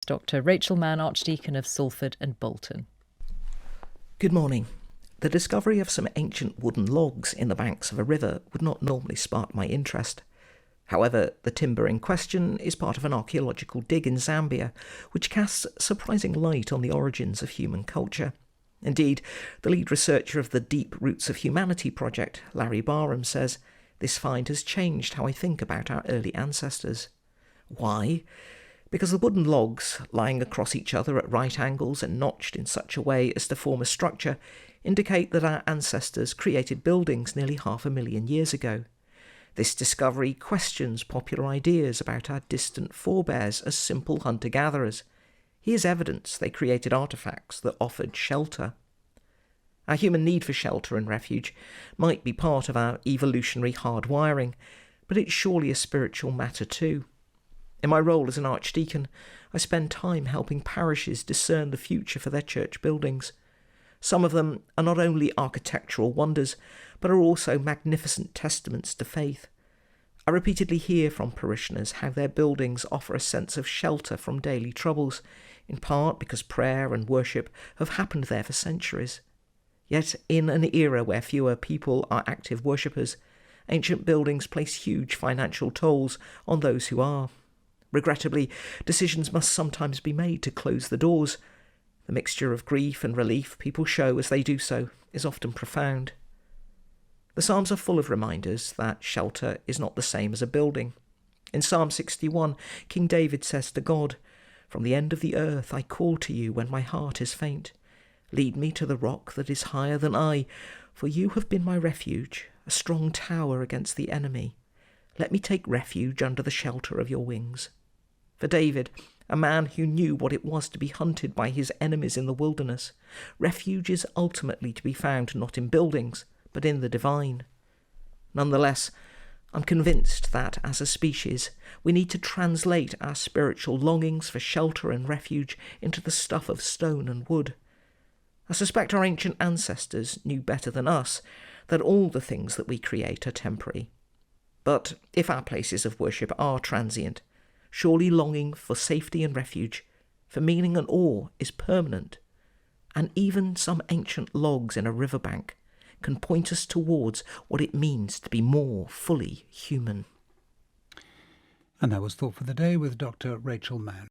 Dr. Rachel Mann, Archdeacon of Salford and Bolton. Good morning. The discovery of some ancient wooden logs in the banks of a river would not normally spark my interest. However, the timber in question is part of an archaeological dig in Zambia, which casts surprising light on the origins of human culture. Indeed, the lead researcher of the Deep Roots of Humanity project, Larry Barham, says, "This find has changed how I think about our early ancestors." Why? Because the wooden logs, lying across each other at right angles and notched in such a way as to form a structure, indicate that our ancestors created buildings nearly 500,000 years ago. This discovery questions popular ideas about our distant forebears as simple hunter-gatherers. Here's evidence they created artefacts that offered shelter. Our human need for shelter and refuge might be part of our evolutionary hardwiring, but it's surely a spiritual matter too. In my role as an archdeacon, I spend time helping parishes discern the future for their church buildings. Some of them are not only architectural wonders, but are also magnificent testaments to faith. I repeatedly hear from parishioners how their buildings offer a sense of shelter from daily troubles, in part because prayer and worship have happened there for centuries. Yet, in an era where fewer people are active worshippers, ancient buildings place huge financial tolls on those who are. Regrettably, decisions must sometimes be made to close the doors. The mixture of grief and relief people show as they do so is often profound. The Psalms are full of reminders that shelter is not the same as a building. In Psalm 61, King David says to God, "From the end of the earth I call to you when my heart is faint. Lead me to the rock that is higher than I, for you have been my refuge, a strong tower against the enemy. Let me take refuge under the shelter of your wings." For David, a man who knew what it was to be hunted by his enemies in the wilderness, refuge is ultimately to be found not in buildings, but in the divine. Nonetheless, I'm convinced that, as a species, we need to translate our spiritual longings for shelter and refuge into the stuff of stone and wood. I suspect our ancient ancestors knew better than us that all the things that we create are temporary. But if our places of worship are transient, surely longing for safety and refuge, for meaning and awe is permanent. And even some ancient logs in a riverbank can point us towards what it means to be more fully human. And that was Thought for the Day with Dr. Rachel Mann.